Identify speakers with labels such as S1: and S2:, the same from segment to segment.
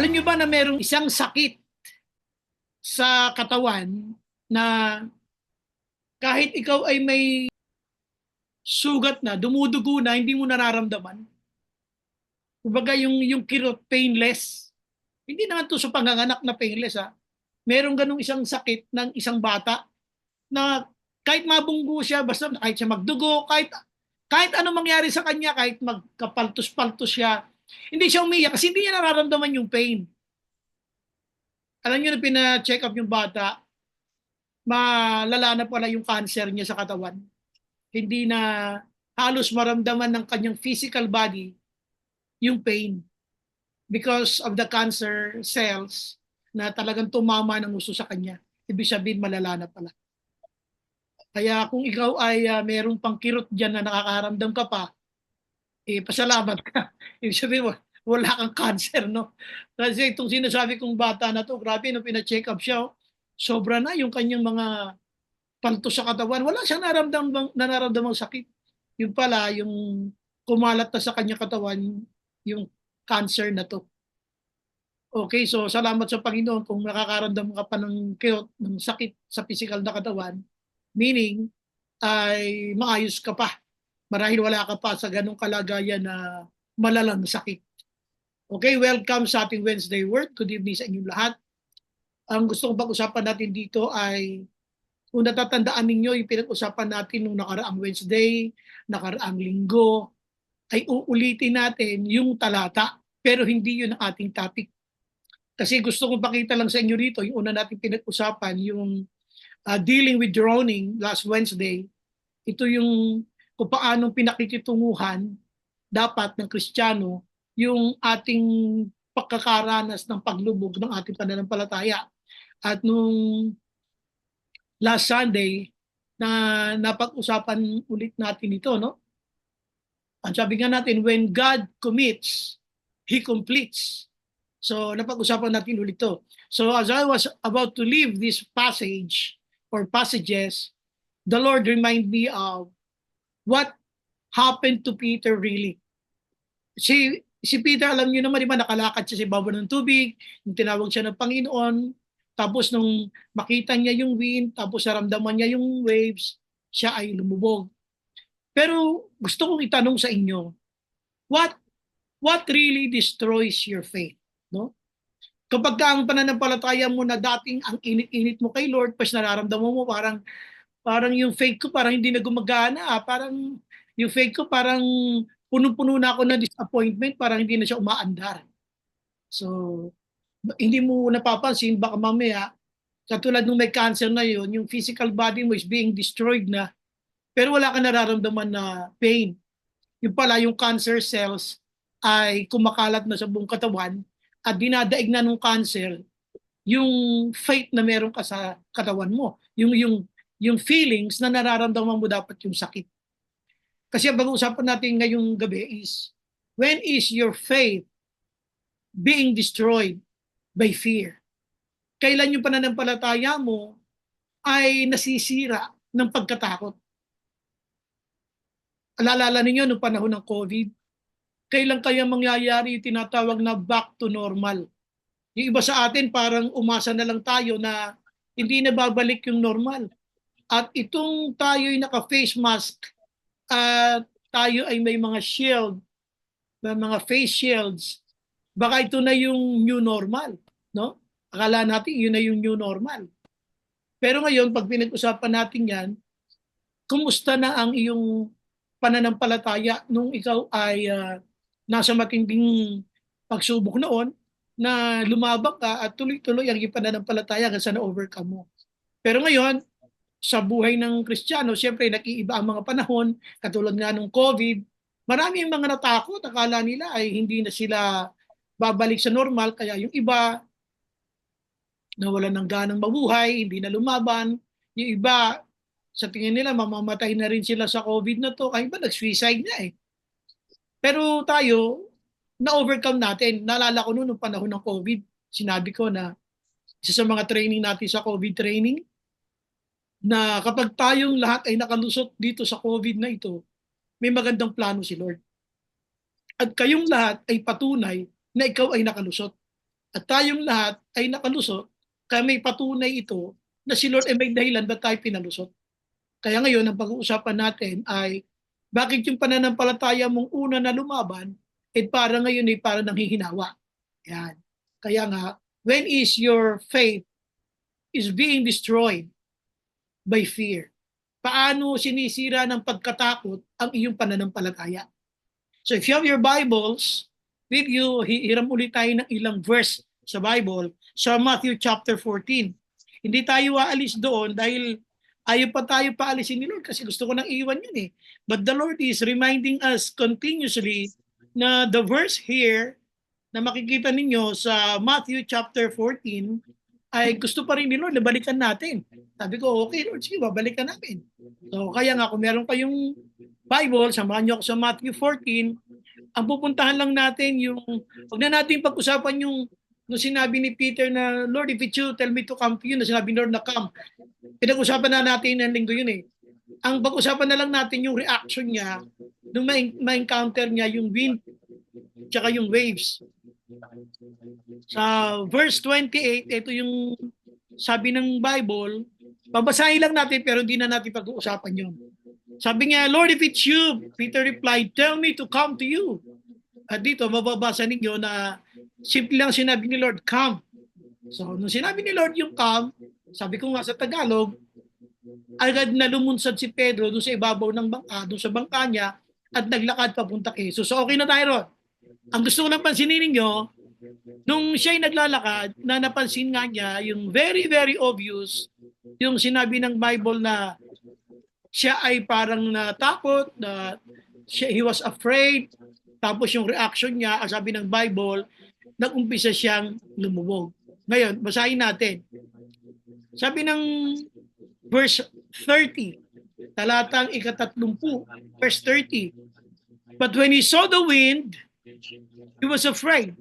S1: Alam niyo ba na merong isang sakit sa katawan na kahit ikaw ay may sugat na, dumudugo na, hindi mo nararamdaman? Kumbaga yung kirot, painless. Hindi naman to sa panganganak na painless ha. Merong ganong isang sakit ng isang bata na kahit mabunggo siya, basta kahit siya magdugo, kahit ano mangyari sa kanya, kahit magkapaltos-paltos siya, hindi siya umiyak kasi hindi niya nararamdaman yung pain. Alam niyo na pina-check up yung bata, malala na pala yung cancer niya sa katawan. Hindi na halos maramdaman ng kanyang physical body yung pain because of the cancer cells na talagang tumama ng gusto sa kanya. Ibig sabihin, malala na pala. Kaya kung ikaw ay merong pang kirot dyan na nakakaramdam ka pa, pasalamat ka. Ibig sabihin, wala kang cancer, no? Kasi itong sinasabi kong bata na to, grabe, no, pina-check up siya, sobra na yung kanyang mga palto sa katawan. Wala siyang nararamdamang sakit. Yung pala, yung kumalat na sa kanya katawan, yung cancer na to. Okay, so salamat sa Panginoon kung nakakaramdam ka pa ng kirot, ng sakit sa physical na katawan, meaning ay maayos ka pa. Marahil wala ka pa sa ganong kalagayan na malalang sakit. Okay, welcome sa ating Wednesday Word. Good evening sa inyong lahat. Ang gusto kong pag-usapan natin dito ay, kung natatandaan ninyo, yung pinag-usapan natin nung nakaraang Wednesday, nakaraang linggo, ay uulitin natin yung talata, pero hindi yun ang ating topic. Kasi gusto kong pakita lang sa inyo rito, yung una natin pinag-usapan, yung dealing with droning last Wednesday. Ito yung kung paanong pinakikitunguhan dapat ng Kristiyano yung ating pagkakaranas ng paglubog ng ating pananampalataya. At nung last Sunday, na napag-usapan ulit natin ito, no? Ang sabi nga natin, when God commits, He completes. So, napag-usapan natin ulit ito. So, as I was about to leave this passage or passages, the Lord remind me of what happened to Peter really. Si Peter, alam niyo naman, di ba, nakalakad siya sa ibabaw ng tubig, yung tinawag siya ng Panginoon, tapos nung makita niya yung wind, tapos naramdaman niya yung waves, siya ay lumubog. Pero gusto kong itanong sa inyo, what really destroys your faith? No? Kapag ang pananampalataya mo na dating ang init-init mo kay Lord, pas nararamdaman mo parang yung faith ko parang hindi na gumagana, parang yung faith ko parang punong-puno na ako ng disappointment, parang hindi na siya umaandar. So, hindi mo napapansin, baka mamaya, katulad nung may cancer na yun, yung physical body mo is being destroyed na, pero wala ka nararamdaman na pain. Yung pala, yung cancer cells ay kumakalat na sa buong katawan at dinadaig na ng cancer yung faith na meron ka sa katawan mo. Yung feelings na nararamdaman mo dapat yung sakit. Kasi ang pag-uusapan natin ngayong gabi is, when is your faith being destroyed by fear? Kailan yung pananampalataya mo ay nasisira ng pagkatakot? Alala ninyo nung panahon ng COVID, kailan kaya mangyayari yung tinatawag na back to normal? Yung iba sa atin parang umasa na lang tayo na hindi na babalik yung normal. At itong tayo'y naka-face mask at tayo ay may mga shield, mga face shields, baka ito na yung new normal, no? Akala natin yun na yung new normal. Pero ngayon, pag pinag-usapan natin yan, kumusta na ang iyong pananampalataya nung ikaw ay nasa matinding pagsubok noon, na lumabak ka at tuloy-tuloy ang iyong pananampalataya hanggang sa na-overcome mo. Pero ngayon, sa buhay ng Kristiyano, siyempre nag-iiba ang mga panahon, katulad nga ng COVID, marami ang mga natakot, akala nila ay hindi na sila babalik sa normal, kaya yung iba nawalan ng ganang mabuhay, hindi na lumaban, yung iba sa tingin nila mamamatay na rin sila sa COVID na to, kaya iba nag-suicide na eh. Pero tayo, na-overcome natin. Naalala ko noong panahon ng COVID, sinabi ko na isa sa mga training natin sa COVID training, na kapag tayong lahat ay nakalusot dito sa COVID na ito, may magandang plano si Lord. At kayong lahat ay patunay na ikaw ay nakalusot. At tayong lahat ay nakalusot, kaya may patunay ito na si Lord ay may dahilan ba't tayo pinalusot. Kaya ngayon, ang pag-uusapan natin ay bakit yung pananampalataya mong una na lumaban, para ngayon ay para nanghihinawa. Yan. Kaya nga, when is your faith is being destroyed by fear? Paano sinisira ng pagkatakot ang iyong pananampalataya? So if you have your Bibles with you, hiram ulit tayo ng ilang verse sa Bible sa Matthew chapter 14. Hindi tayo aalis doon dahil ayaw pa tayo paalisin ni Lord kasi gusto ko nang iwan yun eh. But the Lord is reminding us continuously na the verse here na makikita ninyo sa Matthew chapter 14 ay gusto pa rin ni Lord na balikan natin. Sabi ko, okay Lord, sige, babalikan namin. So kaya nga kung meron kayong Bible, samahan nyo ako sa Matthew 14, ang pupuntahan lang natin yung, huwag na natin pag-usapan yung nung sinabi ni Peter na, Lord, if it's you, tell me to come to you, na sinabi ni Lord na come. Pinag-usapan na natin ng linggo yun eh. Ang pag-usapan na lang natin yung reaction niya nung ma-encounter niya yung wind tsaka yung waves. Sa verse 28, ito yung sabi ng Bible, babasahin lang natin pero hindi na natin pag-uusapan yun. Sabi niya, Lord, if it's you, Peter replied, tell me to come to you. At dito, mababasa ninyo na simple lang sinabi ni Lord, come. So, nung sinabi ni Lord yung come, sabi ko nga sa Tagalog, agad na lumunsad si Pedro doon sa ibabaw ng bangka, doon sa bangka niya, at naglakad papunta kay Jesus. So, okay na tayo ron. Ang gusto ko lang pansinin ninyo, nung siya'y naglalakad, na napansin nga niya yung very, very obvious, yung sinabi ng Bible na siya ay parang natakot, na he was afraid, tapos yung reaction niya, ang sabi ng Bible, nag-umpisa siyang lumubog. Ngayon, basahin natin. Sabi ng verse 30, talatang ika-30, verse 30, but when he saw the wind, he was afraid.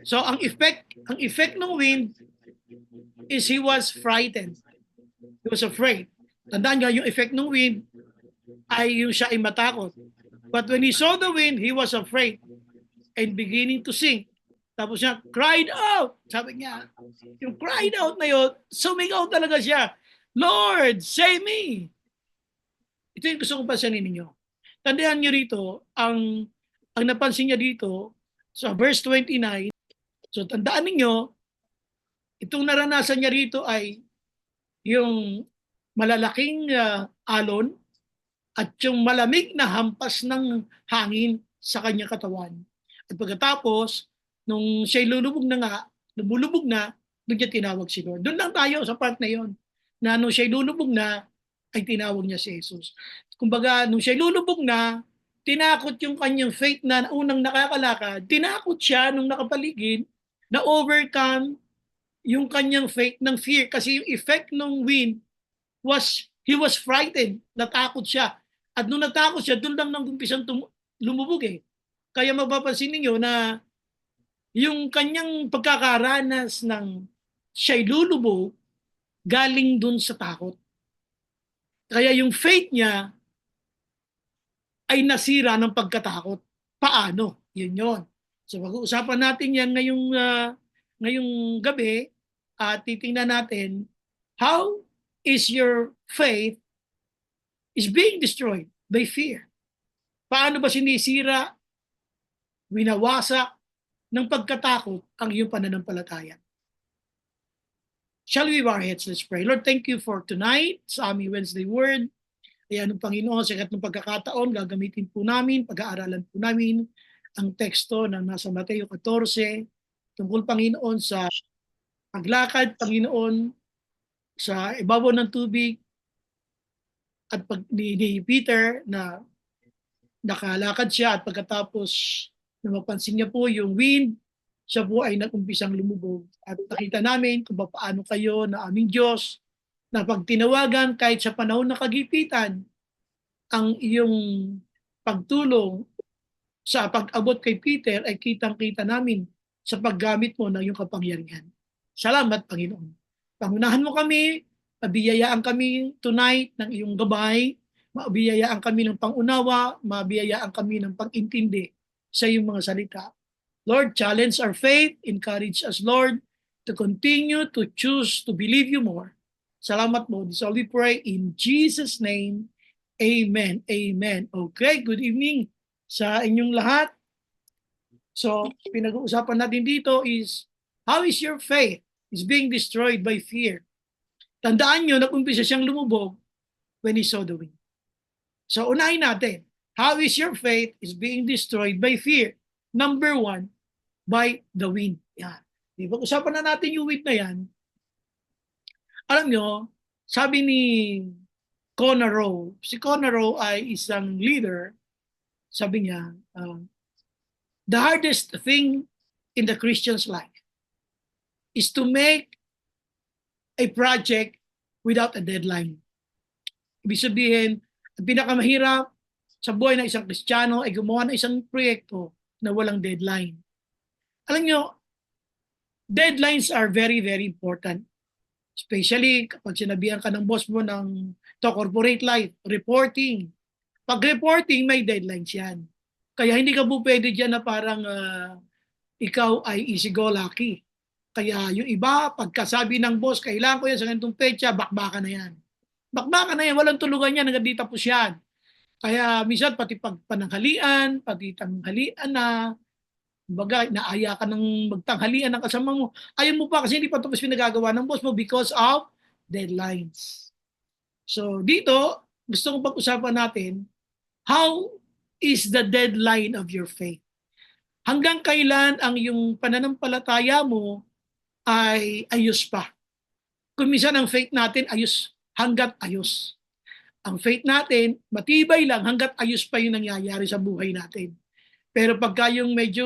S1: So ang effect ng wind is he was frightened. He was afraid. Tandaan nyo, yung effect ng wind ay yung siya ay matakot. But when he saw the wind, he was afraid and beginning to sink. Tapos siya, cried out. Sabi niya, yung cried out na yun, sumigaw talaga siya, Lord, save me. Ito yung gusto kong pansinin ninyo. Tandaan nyo rito, ang napansin niya dito, sa verse 29, so tandaan ninyo, itong naranasan niya rito ay yung malalaking alon at yung malamig na hampas ng hangin sa kanyang katawan. At pagkatapos, nung siya'y lumulubog na, doon niya tinawag si Lord. Doon lang tayo sa part na yon, na nung siya'y lulubog na, ay tinawag niya si Jesus. Kumbaga, nung siya'y lulubog na, tinakot yung kanyang faith na unang nakakalakad, tinakot siya nung nakapaligid na overcome yung kanyang faith ng fear. Kasi yung effect ng wind was, he was frightened, natakot siya. At nung natakot siya, doon lang nang umpisang lumubog eh. Kaya mapapansin niyo na yung kanyang pagkakaranas ng siya'y lulubog, galing dun sa takot. Kaya yung faith niya ay nasira ng pagkatakot. Paano? Yun yun. So pag-uusapan natin yan ngayong gabi at titingnan natin how is your faith is being destroyed by fear. Paano ba sinisira, winawasak ng pagkatakot ang iyong pananampalataya? Shall we bow our heads? Let's pray. Lord, thank you for tonight sa aming Wednesday Word. Kaya ng Panginoon, sa ikat ng pagkakataon, gagamitin po namin, pag-aaralan po namin ang teksto na nasa Mateo 14, tungkol Panginoon sa paglakad, Panginoon, sa ibabaw ng tubig, at pag ni Peter na nakalakad siya at pagkatapos na mapansin niya po yung wind, siya po ay nag-umpisang lumubog. At nakita namin kung paano kayo na aming Diyos na pag tinawagan kahit sa panahon ng kagipitan, ang iyong pagtulong sa pag-abot kay Peter ay kitang-kita namin sa paggamit mo ng iyong kapangyarihan. Salamat, Panginoon. Pangunahan mo kami, mabiyayaan kami tonight ng iyong gabay, mabiyayaan kami ng pangunawa, mabiyayaan kami ng pag-intindi sa iyong mga salita. Lord, challenge our faith, encourage us, Lord, to continue to choose to believe you more. Salamat mo. This all we pray in Jesus' name. Amen. Amen. Okay, good evening sa inyong lahat. So, pinag-uusapan natin dito is, how is your faith is being destroyed by fear? Tandaan nyo, nag-umpisa siyang lumubog when he saw the wind. So, unahin natin, how is your faith is being destroyed by fear? Number one, by the wind. Yan. Di ba? Usapan na natin yung wind na yan. Alam nyo, sabi ni Conor Rowe, si Conor Rowe ay isang leader, sabi niya, the hardest thing in the Christian's life is to make a project without a deadline. Ibig sabihin, ang pinakamahirap sa buhay ng isang Kristiyano ay gumawa ng isang proyekto na walang deadline. Alam nyo, deadlines are very, very important. Especially kapag sinabihan ka ng boss mo ng to corporate life, reporting. Pag reporting, may deadlines yan. Kaya hindi ka po pwede dyan na parang ikaw ay easy-go-lucky. Kaya yung iba, pagkasabi ng boss, kailangan ko yan sa ganitong petsa, bakbakan na yan. Bakbakan na yan, walang tulugan yan, hanggang di tapos yan. Kaya minsan pati pagpananghalian, pati tanghalian na, baga, naaya ka ng magtanghalian ng kasama mo. Ayaw mo pa kasi hindi pa tapos pinagagawa ng boss mo because of deadlines. So dito, gusto kong pag-usapan natin, how is the deadline of your faith? Hanggang kailan ang yung pananampalataya mo ay ayos pa? Kung minsan ang faith natin ayos hanggat ayos. Ang faith natin matibay lang hanggat ayos pa yung nangyayari sa buhay natin. Pero pagka yung medyo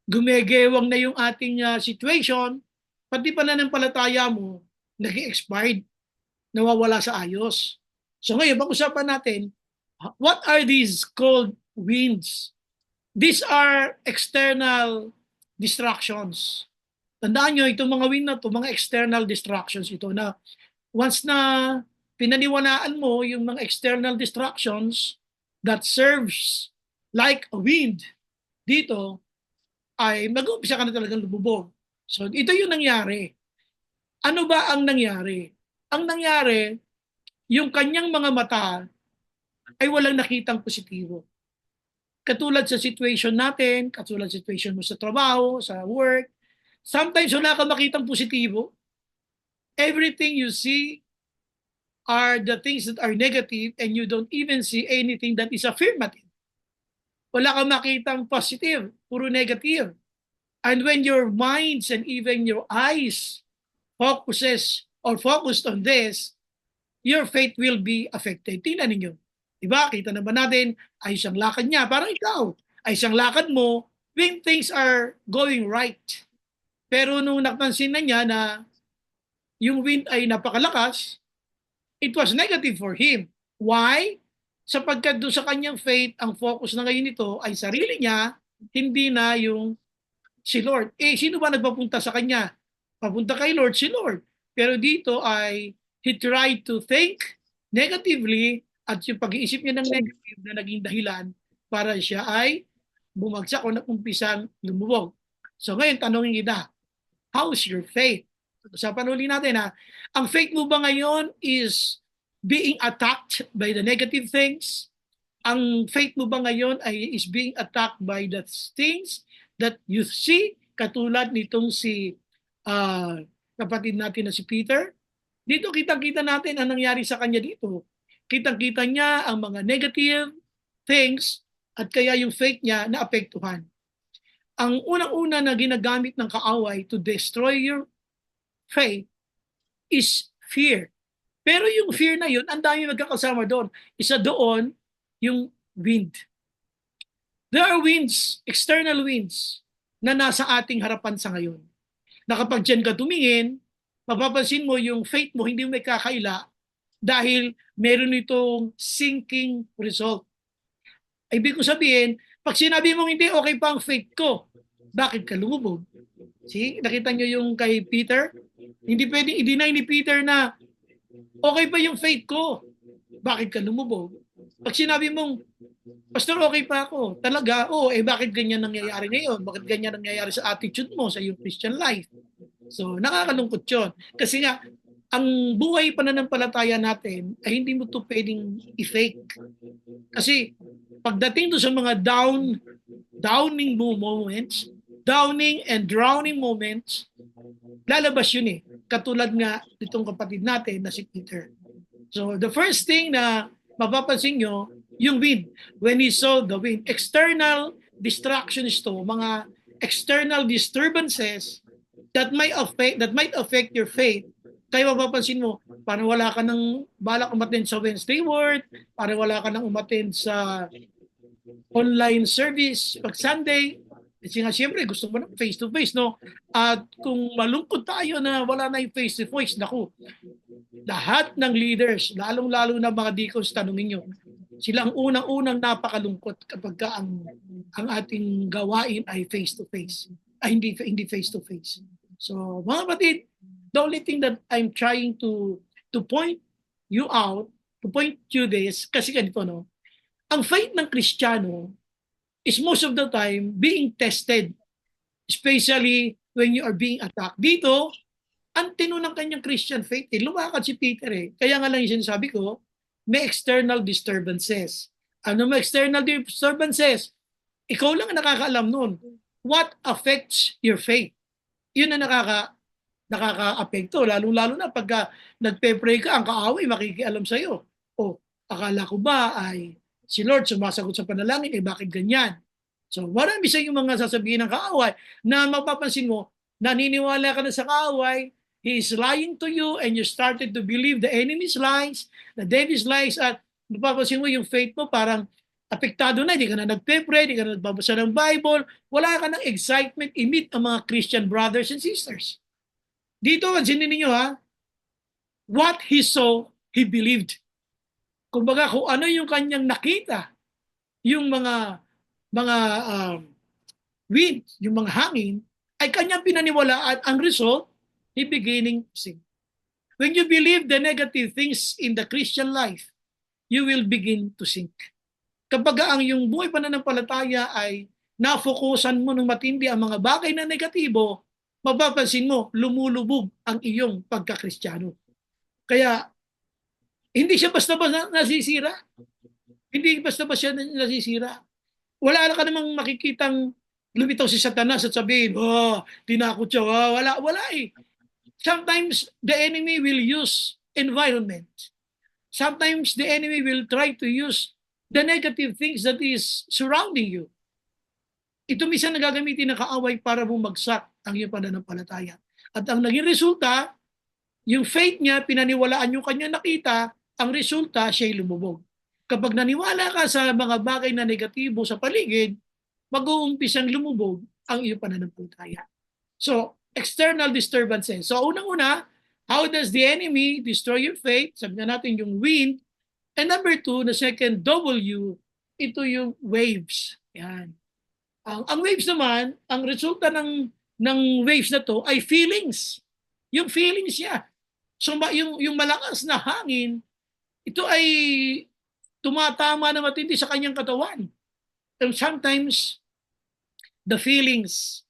S1: gumegewang na yung ating situation, pati pananampalataya mo nag-expired, nawawala sa ayos. So ngayon, pag-usapan natin, what are these cold winds? These are external distractions. Tandaan nyo, itong mga wind na ito, mga external distractions ito na once na pinaniwalaan mo yung mga external distractions that serves like a wind dito, ay mag-uumpisa ka na talagang lumubog. So ito yung nangyari. Ano ba ang nangyari? Ang nangyari, yung kanyang mga mata ay walang nakitang positibo. Katulad sa situation natin, katulad sa situation mo sa trabaho, sa work, sometimes wala kang makitang positibo. Everything you see are the things that are negative and you don't even see anything that is affirmative. Wala kang makitang positive, puro negative. And when your minds and even your eyes focused on this, your faith will be affected. Tingnan ninyo. Diba? Kita naman natin, ayos ang lakad niya. Parang ikaw, ayos ang lakad mo when things are going right. Pero nung napansin na niya na yung wind ay napakalakas, it was negative for him. Why? Sapagkat doon sa kanyang faith, ang focus na ngayon nito ay sarili niya, hindi na yung si Lord. Sino ba nagpapunta sa kanya? Papunta kay Lord, si Lord. Pero dito ay he tried to think negatively at yung pag-iisip niya ng negative na naging dahilan para siya ay bumagsak o nagumpisang lumubog. So ngayon, tanongin kita, how's your faith? Usapan uli natin ha. Ang faith mo ba ngayon is being attacked by the negative things? Ang faith mo ba ngayon ay is being attacked by the things that you see? Katulad nitong si kapatid natin na si Peter. Dito kitang-kita natin ang nangyari sa kanya dito. Kitang-kita niya ang mga negative things at kaya yung faith niya naapektuhan. Ang unang-una na ginagamit ng kaaway to destroy your faith is fear. Pero yung fear na yun, ang dami magkakasama doon. Isa doon, yung wind. There are winds, external winds, na nasa ating harapan sa ngayon. Na kapag dyan ka tumingin, mapapansin mo yung faith mo hindi mo may kakaila dahil meron itong sinking result. Ibig ko sabihin, pag sinabi mong hindi okay pa ang faith ko, bakit ka lumubog? See, nakita nyo yung kay Peter? Hindi pwedeng i-deny ni Peter na okay pa yung faith ko. Bakit ka lumubog? Pag sinabi mong Pastor, okay pa ako. Talaga, bakit ganyan nangyayari ngayon? Bakit ganyan nangyayari sa attitude mo, sa iyong Christian life? So, nakakalungkot yun. Kasi nga, ang buhay pananampalataya natin ay hindi mo to pwedeng i-fake. Kasi, pagdating to sa mga downing moments, downing and drowning moments, lalabas yun eh. Katulad nga nitong kapatid natin na si Peter. So, the first thing na mapapansin nyo, yung wind. When he saw the wind, external distractions to, mga external disturbances that might affect your faith. Kaya mapapansin mo, parang wala ka nang balak umattend sa Wednesday Word, parang wala ka nang umattend sa online service pag Sunday. Kasi nga siyempre gusto mo na face-to-face, no? At kung malungkot tayo na wala na yung face-to-face, naku, lahat ng leaders, lalong-lalo na mga deacons, tanungin nyo, sila ang unang-unang napakalungkot kapag ang ating gawain ay face-to-face, ay hindi face-to-face. So, mga kapatid, the only thing that I'm trying to point you out, to point you this, kasi ganito, no? Ang faith ng Kristiyano is most of the time being tested, especially when you are being attacked. Dito, ang tino ng kanyang Christian faith, lumakad si Peter eh. Kaya nga lang yung sinasabi ko, may external disturbances. Ano may external disturbances? Ikaw lang ang nakakaalam nun. What affects your faith? Yun ang nakaka-apekto. Lalo-lalo na pagka nagpe-pray ka, ang kaaway makikialam sa'yo. O, akala ko ba ay si Lord sumasagot sa panalangin, bakit ganyan? So, marami sa yung mga sasabihin ng kaaway na mapapansin mo, naniniwala ka na sa kaaway, he is lying to you and you started to believe the enemy's lies, the devil's lies, at mapapansin mo yung faith mo parang apektado na, hindi ka na nagpe-pray, hindi ka na nagbabasa ng Bible, wala ka ng excitement i-meet ang mga Christian brothers and sisters. Dito, pansinin ninyo ha, what he saw, he believed. Kumbaga kung ano yung kanyang nakita, yung mga wind, yung mga hangin, ay kanyang pinaniwalaan. Ang result, he beginning to sink. When you believe the negative things in the Christian life, you will begin to sink. Kapag ang yung buhay pananampalataya ay nafokusan mo ng matindi ang mga bagay na negatibo, mapapansin mo, lumulubog ang iyong pagkakristyano. Kaya, hindi siya basta-basta nasisira. Hindi basta-basta siya nasisira. Wala ka namang makikitang lumitaw si Satanas at sabihin, tinakot siya. Wala eh. Sometimes the enemy will use environment. Sometimes the enemy will try to use the negative things that is surrounding you. Ito minsan nagagamitin ng kaaway para bumagsak ang iyong pananampalataya. At ang naging resulta, yung faith niya, pinaniwalaan yung kanya nakita, ang resulta, siya'y lumubog. Kapag naniwala ka sa mga bagay na negatibo sa paligid, mag-uumpisang lumubog ang iyong pananampalataya. So, external disturbances. So, unang-una, how does the enemy destroy your faith? Sabi na natin yung wind. And number two, the second W, ito yung waves. Yan. Ang waves naman, ang resulta ng waves na to ay feelings. Yung feelings niya. So, yung malakas na hangin, ito ay tumatama na matindi sa kanyang katawan. And sometimes, the feelings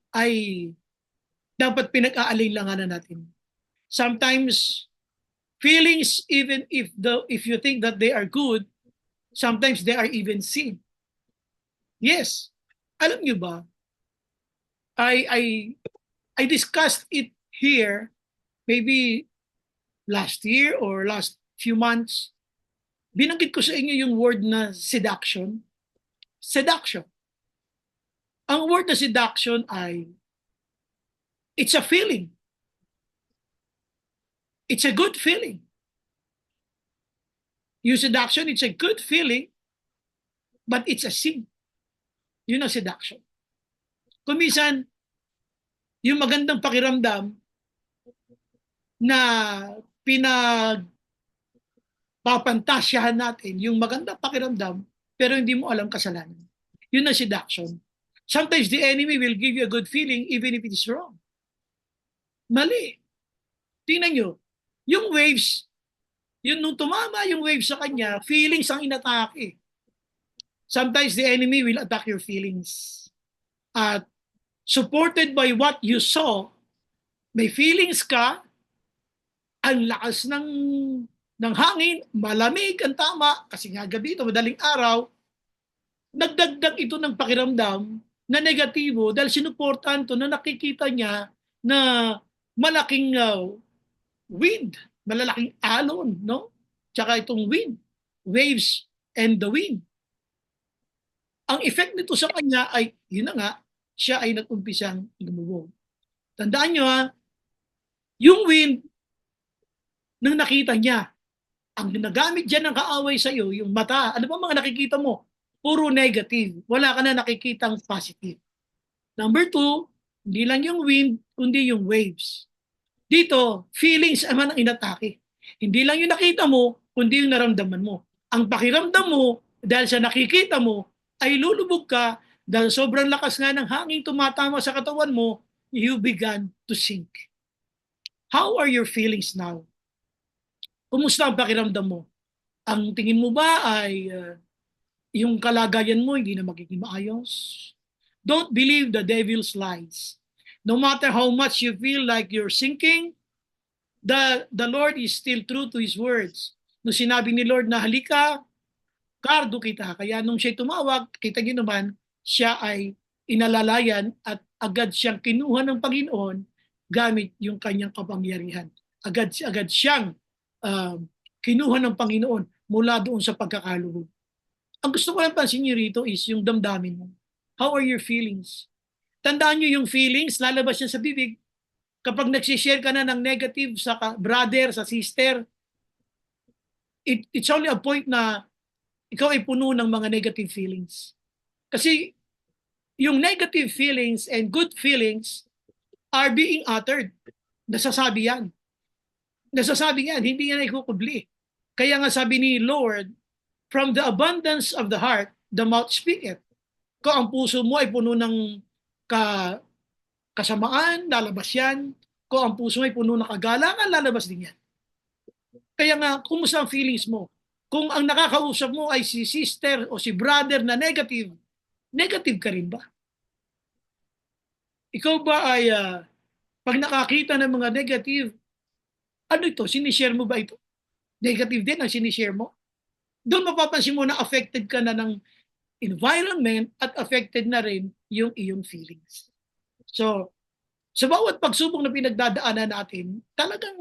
S1: ay dapat pinag-aalinlanganan natin. Sometimes, feelings, even if you think that they are good, sometimes they are even sin. Yes. Alam niyo ba, I discussed it here, maybe last year or last few months. Binanggit ko sa inyo yung word na seduction. Seduction. Ang word na seduction ay, it's a feeling. It's a good feeling. Yung seduction, it's a good feeling, but it's a sin. Yun ang seduction. Kung minsan, yung magandang pakiramdam na pinagpapantasyahan natin, yung magandang pakiramdam, pero hindi mo alam kasalanan. Yun ang seduction. Sometimes the enemy will give you a good feeling even if it is wrong. Mali. Tingnan nyo, yung waves, yun nung tumama yung waves sa kanya, feelings ang inatake. Sometimes the enemy will attack your feelings. At supported by what you saw, may feelings ka, ang lakas ng hangin, malamig ang tama, kasi nga gabi ito, madaling araw, nagdagdag ito ng pakiramdam na negatibo dahil sinuportahan to na nakikita niya na malaking wind, malalaking alon, no? Tsaka itong wind, waves and the wind. Ang effect nito sa kanya ay, yun na nga, siya ay nag-umpisang lumubog. Tandaan nyo ha, yung wind, nang nakita niya, ang ginagamit dyan ng kaaway sa iyo, yung mata, ano ba mga nakikita mo? Puro negative. Wala ka na nakikitang positive. Number 2, hindi lang yung wind, kundi yung waves. Dito, feelings naman ang inatake. Hindi lang yung nakita mo, kundi yung naramdaman mo. Ang pakiramdam mo, dahil sa nakikita mo, ay lulubog ka dahil sobrang lakas nga ng hangin tumatama sa katawan mo, you began to sink. How are your feelings now? Kumusta ang pakiramdam mo? Ang tingin mo ba ay yung kalagayan mo hindi na magiging maayos? Don't believe the devil's lies. No matter how much you feel like you're sinking, the Lord is still true to His words. Nung sinabi ni Lord na halika, kardo kita. Kaya nung siya tumawag, kita niyo naman, siya ay inalalayan at agad siyang kinuha ng Panginoon gamit yung kanyang kapangyarihan. Agad siyang kinuha ng Panginoon mula doon sa pagkakalubog. Ang gusto ko lang pansin niyo rito is yung damdamin mo. How are your feelings? Tandaan niyo yung feelings, lalabas yan sa bibig. Kapag nagsishare ka na ng negative sa brother, sa sister, it's only a point na ikaw ay puno ng mga negative feelings. Kasi yung negative feelings and good feelings are being uttered. Nasasabi yan. Nasasabi yan, hindi yan ikukubli. Kaya nga sabi ni Lord, from the abundance of the heart, the mouth speaketh. Kung ang puso mo ay puno ng kasamaan, lalabas yan. Kung ang puso mo ay puno ng kagalangan, lalabas din yan. Kaya nga, kumusta ang feelings mo? Kung ang nakakausap mo ay si sister o si brother na negative, negative ka rin ba? Ikaw ba ay, pag nakakita ng mga negative, ano ito? Sinishare mo ba ito? Negative din ang sinishare mo? Doon mapapansin mo na affected ka na ng environment at affected na rin yung iyong feelings. So, sa bawat pagsubok na pinagdadaanan natin, talagang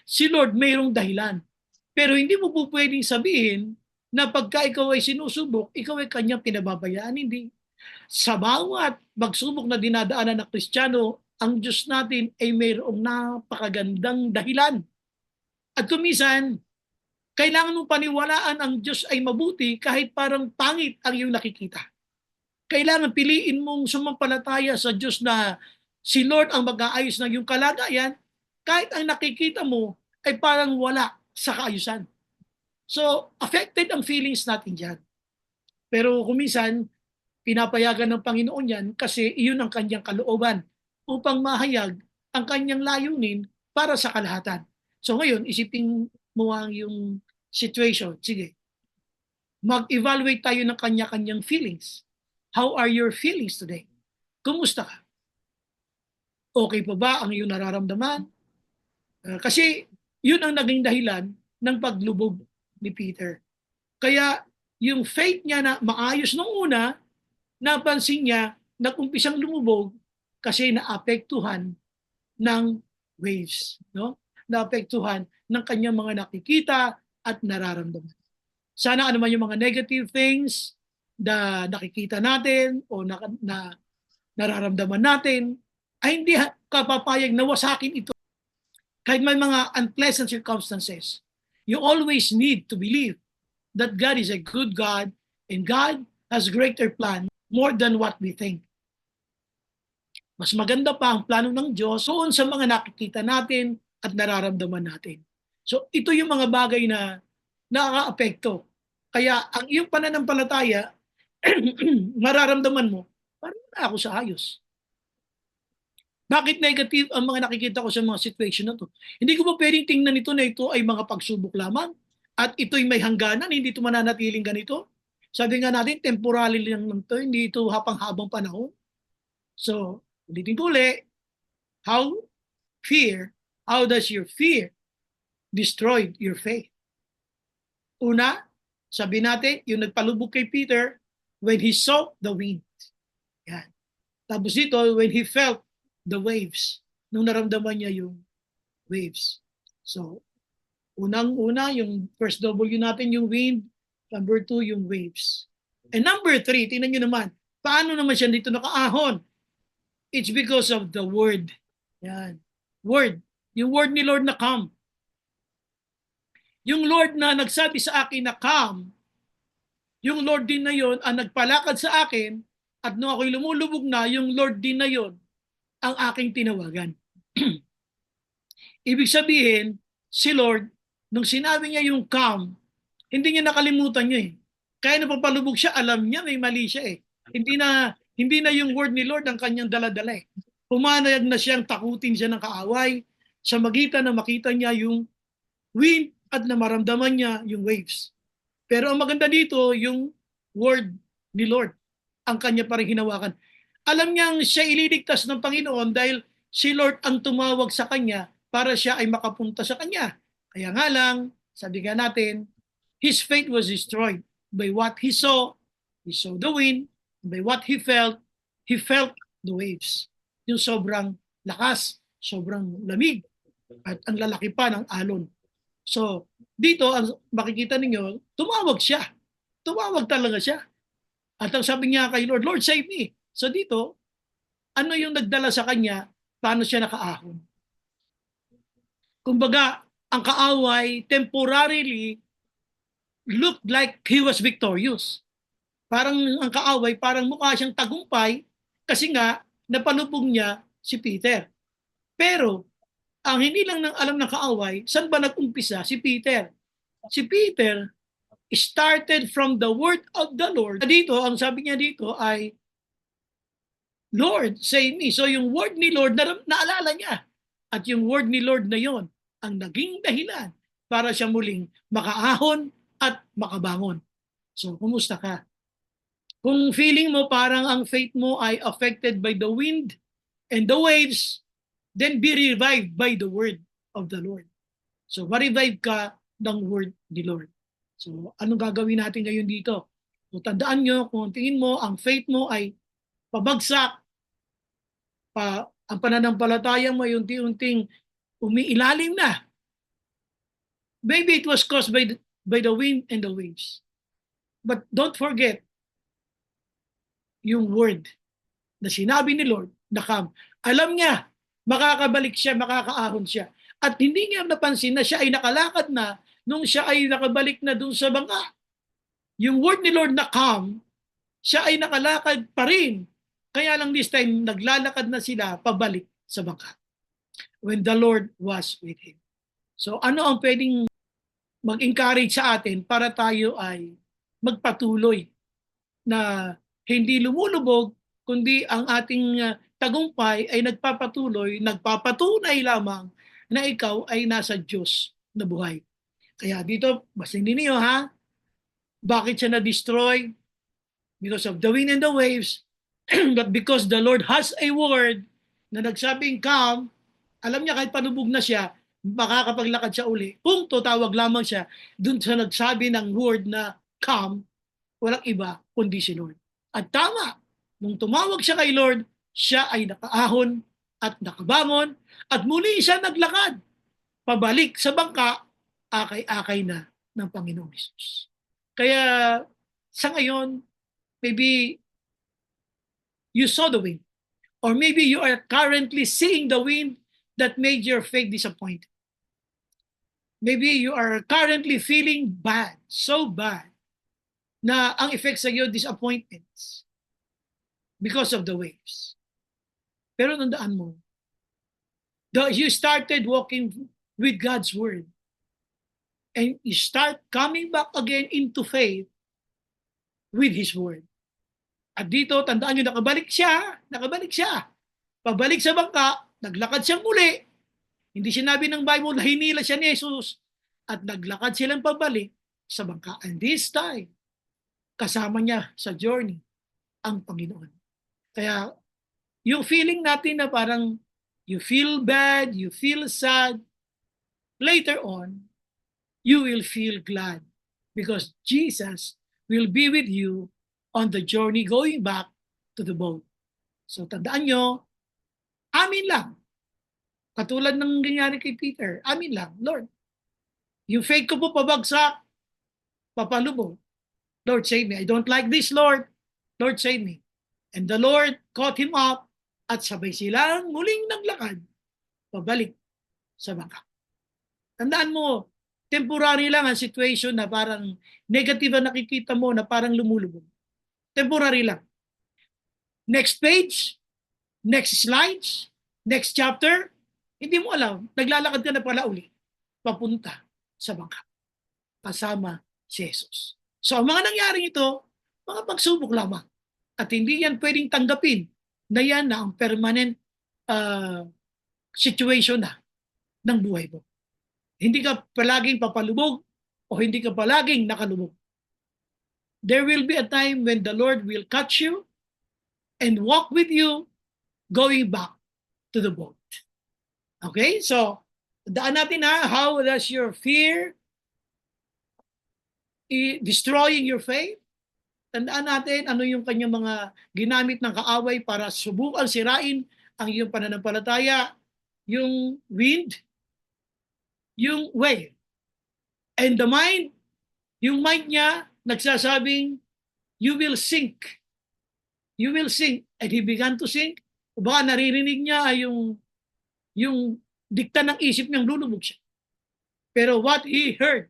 S1: si Lord mayroong dahilan. Pero hindi mo po pwedeng sabihin na pagka ikaw ay sinusubok, ikaw ay kanyang pinababayaan. Hindi. Sa bawat pagsubok na dinadaanan ng Kristiyano, ang Diyos natin ay mayroong napakagandang dahilan. At kumisan, kailangan mong paniwalaan ang Diyos ay mabuti kahit parang pangit ang iyong nakikita. Kailangan piliin mong sumampalataya sa Diyos na si Lord ang mag-aayos ng iyong kalagayan kahit ang nakikita mo ay parang wala sa kaayusan. So, affected ang feelings natin dyan. Pero kuminsan, pinapayagan ng Panginoon yan kasi iyon ang kanyang kalooban upang mahayag ang kanyang layunin para sa kalahatan. So ngayon, isipin mo ang yung situation. Sige, mag-evaluate tayo ng kanya-kanyang feelings. How are your feelings today? Kumusta ka? Okay pa ba ang iyong nararamdaman? Kasi yun ang naging dahilan ng paglubog ni Peter. Kaya yung faith niya na maayos nung una, napansin niya nag-umpisang lumubog kasi naapektuhan ng waves, no? Naapektuhan ng kanyang mga nakikita at nararamdaman. Sana ano man yung mga negative things na nakikita natin o na nararamdaman natin ay hindi kapapayag na wasakin ito. Kahit may mga unpleasant circumstances, you always need to believe that God is a good God and God has greater plan more than what we think. Mas maganda pa ang plano ng Diyos doon sa mga nakikita natin at nararamdaman natin. So ito yung mga bagay na nakaka-apekto. Kaya ang iyong pananampalataya, mararamdaman mo, parang na ako sa ayos. Bakit negative ang mga nakikita ko sa mga situation na to? Hindi ko pa pwedeng tingnan ito na ito ay mga pagsubok lamang at ito'y may hangganan, hindi ito mananatiling ganito. Sabi nga natin, temporary lang lang to, hindi ito habang panahon. So, ulitin ko ulit, how how does your fear destroy your faith? Una, sabi natin, yung nagpalubog kay Peter, when he saw the wind. Yan. Tapos dito, when he felt the waves, nung naramdaman niya yung waves. So, unang-una, yung first W natin yung wind, number 2, yung waves. And number 3, tingnan nyo naman, paano naman siya dito nakaahon? It's because of the word. Yan. Word. Yung word ni Lord na come. Yung Lord na nagsabi sa akin na come, yung Lord din na yon ang nagpalakad sa akin, at nung ako'y lumulubog na, yung Lord din na yon ang aking tinawagan. Ibig sabihin, si Lord, nung sinabi niya yung come, hindi niya nakalimutan niya eh. Kaya napapalubog siya, alam niya may mali siya eh. Hindi na yung word ni Lord ang kanyang daladala eh. Pumanayag na siyang takutin siya ng kaaway sa magitan na makita niya yung wind at na maramdaman niya yung waves. Pero ang maganda dito, yung word ni Lord ang kanya pa rin hinawakan. Alam niyang siya ililigtas ng Panginoon dahil si Lord ang tumawag sa kanya para siya ay makapunta sa kanya. Kaya nga lang, sabi nga natin, his faith was destroyed by what he saw the wind, by what he felt the waves. Yung sobrang lakas, sobrang lamig, at ang lalaki pa ng alon. So, dito, ang makikita ninyo, tumawag siya. Tumawag talaga siya. At ang sabi niya kay Lord, Lord, save me. So dito, ano yung nagdala sa kanya, paano siya nakaahon? Kumbaga, ang kaaway temporarily looked like he was victorious. Parang ang kaaway, parang mukha siyang tagumpay kasi nga napalubog niya si Peter. Pero ang hindi lang alam ng kaaway, saan ba nag-umpisa si Peter? Si Peter started from the word of the Lord. Dito, ang sabi niya dito ay, Lord, save me. So yung word ni Lord, naalala niya. At yung word ni Lord na yon ang naging dahilan para siya muling makaahon at makabangon. So, kumusta ka? Kung feeling mo parang ang faith mo ay affected by the wind and the waves, then be revived by the word of the Lord. So, ma-revive ka ng word ni Lord. So, anong gagawin natin ngayon dito? So, tandaan nyo, kung tingin mo, ang faith mo ay pabagsak, ang pananampalataya mo ay unti-unting umiilalim na. Maybe it was caused by the wind and the waves. But don't forget yung word na sinabi ni Lord na come. Alam niya, makakabalik siya, makakaahon siya. At hindi niya napansin na siya ay nakalakad na nung siya ay nakabalik na dun sa bangka. Yung word ni Lord na come, siya ay nakalakad pa rin. Kaya lang this time, naglalakad na sila pabalik sa bangka. When the Lord was with him. So ano ang pwedeng mag-encourage sa atin para tayo ay magpatuloy na hindi lumulubog, kundi ang ating tagumpay ay nagpapatunay lamang na ikaw ay nasa Diyos na buhay. Kaya dito, basinin niyo ha, bakit siya na-destroy? Because of the wind and the waves, but because the Lord has a word na nagsabing come, alam niya kahit panubog na siya, makakapaglakad siya uli. Kung tawag lamang siya dun sa nagsabi ng word na come, walang iba kundi si Lord. At tama, nung tumawag siya kay Lord, siya ay nakaahon at nakabangon at muli siya naglakad pabalik sa bangka, akay-akay na ng Panginoong Hesus. Kaya sa ngayon, maybe you saw the wind, or maybe you are currently seeing the wind that made your faith disappointed. Maybe you are currently feeling bad, so bad, na ang effect sa iyo, disappointments because of the waves. Pero tandaan mo, you started walking with God's word and you start coming back again into faith with His word. At dito, tandaan nyo, nakabalik siya. Pabalik sa bangka, naglakad siyang muli. Hindi sinabi ng Bible na hinila siya ni Jesus at naglakad silang pabalik sa bangka. And this time, kasama niya sa journey ang Panginoon. Kaya yung feeling natin na parang you feel bad, you feel sad, later on, you will feel glad because Jesus will be with you on the journey going back to the boat. So tandaan nyo, amin lang. Katulad ng nangyari kay Peter, amin lang, Lord, yung faith ko po pabagsak, papalubog. Lord, save me. I don't like this, Lord. Lord, save me. And the Lord caught him up at sabay silang muling naglakad pabalik sa bangka. Tandaan mo, temporary lang ang situation na parang negative ang nakikita mo na parang lumulubog. Temporary lang. Next page, next slides, next chapter, hindi mo alam, naglalakad ka na pala uli papunta sa bangka kasama si Jesus. So ang mga nangyaring ito, mga pagsubok lamang. At hindi yan pwedeng tanggapin na yan na ang permanent situation na ng buhay mo. Hindi ka palaging papalubog o hindi ka palaging nakalubog. There will be a time when the Lord will catch you and walk with you going back to the boat. Okay? So, daan natin how does your fear destroying your faith? Tandaan natin ano yung kanyang mga ginamit ng kaaway para subukan sirain ang iyong pananampalataya, yung wind, yung wave. And the mind, yung mind niya nagsasabing, you will sink. You will sink. And he began to sink. O baka naririnig niya ay yung dikta ng isip niyang lulubog siya. Pero what he heard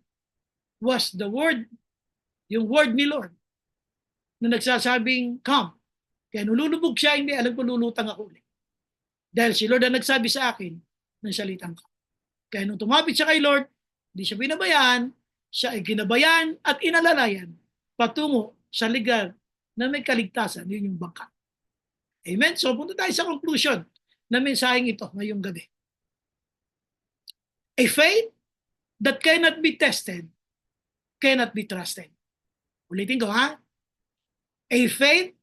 S1: was the word, yung word ni Lord, na nagsasabing, come. Kaya nung lulubog siya, hindi alam ko lulutang ako ulit. Dahil si Lord ang nagsabi sa akin ng salitang ka. Kaya nung tumapit siya kay Lord, hindi siya binabayaan, siya ay ginabayan at inalalayan patungo sa lugar na may kaligtasan, yun yung bangka. Amen? So punta tayo sa conclusion na mensaheng ito ngayong gabi. A faith that cannot be tested cannot be trusted. Ulitin ko ha. A faith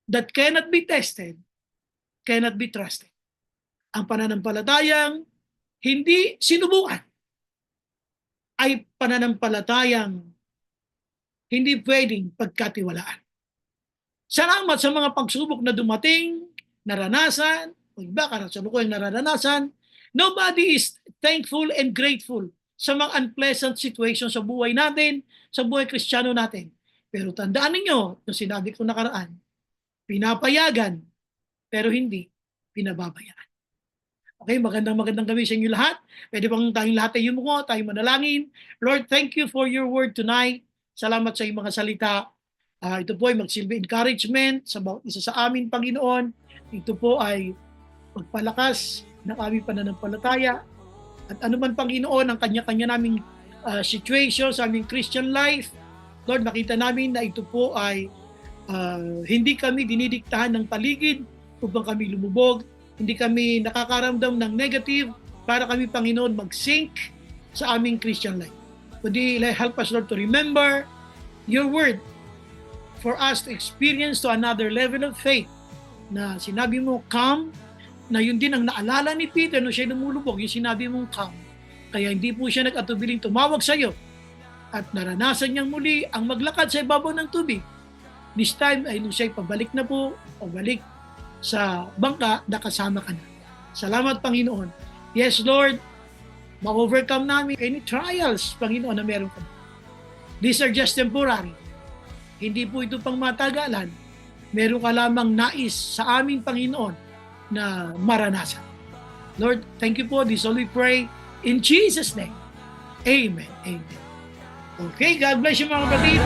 S1: that cannot be tested cannot be trusted. Ang pananampalatayang hindi sinubukan ay pananampalatayang hindi pwedeng pagkatiwalaan. Salamat sa mga pagsubok na dumating, naranasan, o iba kasalukuyang naranasan. Nobody is thankful and grateful sa mga unpleasant situations sa buhay natin, sa buhay Kristiyano natin. Pero tandaan ninyo, yung sinabi ko nakaraan, pinapayagan, pero hindi pinababayaan. Okay, magandang gabi sa inyo lahat. Pwede bang tayong lahat ay yumuko, tayong manalangin. Lord, thank you for your word tonight. Salamat sa iyong mga salita. Ito po ay magsilbi encouragement sa bawat isa sa amin, Panginoon. Ito po ay magpalakas ng aming pananampalataya. At anuman, Panginoon, ang kanya-kanya naming situation sa aming Christian life, Lord, makita namin na ito po ay hindi kami dinidiktahan ng paligid upang kami lumubog. Hindi kami nakakaramdam ng negative para kami, Panginoon, mag-sink sa aming Christian life. Kundi help us, Lord, to remember your word for us to experience to another level of faith na sinabi mo, come, na yun din ang naalala ni Peter nung siya lumulubog, yung sinabi mong come. Kaya hindi po siya nag-atubiling tumawag sa iyo at naranasan niyang muli ang maglakad sa ibabaw ng tubig. This time ay nung siya'y pabalik na po, pabalik sa bangka, nakasama ka na. Salamat, Panginoon. Yes, Lord, ma-overcome namin any trials, Panginoon, na meron ka. These are just temporary. Hindi po ito pang matagalan. Meron ka lamang nais sa aming Panginoon na maranasan. Lord, thank you po. This all we pray in Jesus' name. Amen. Amen. Okay, God bless you mga kapatid.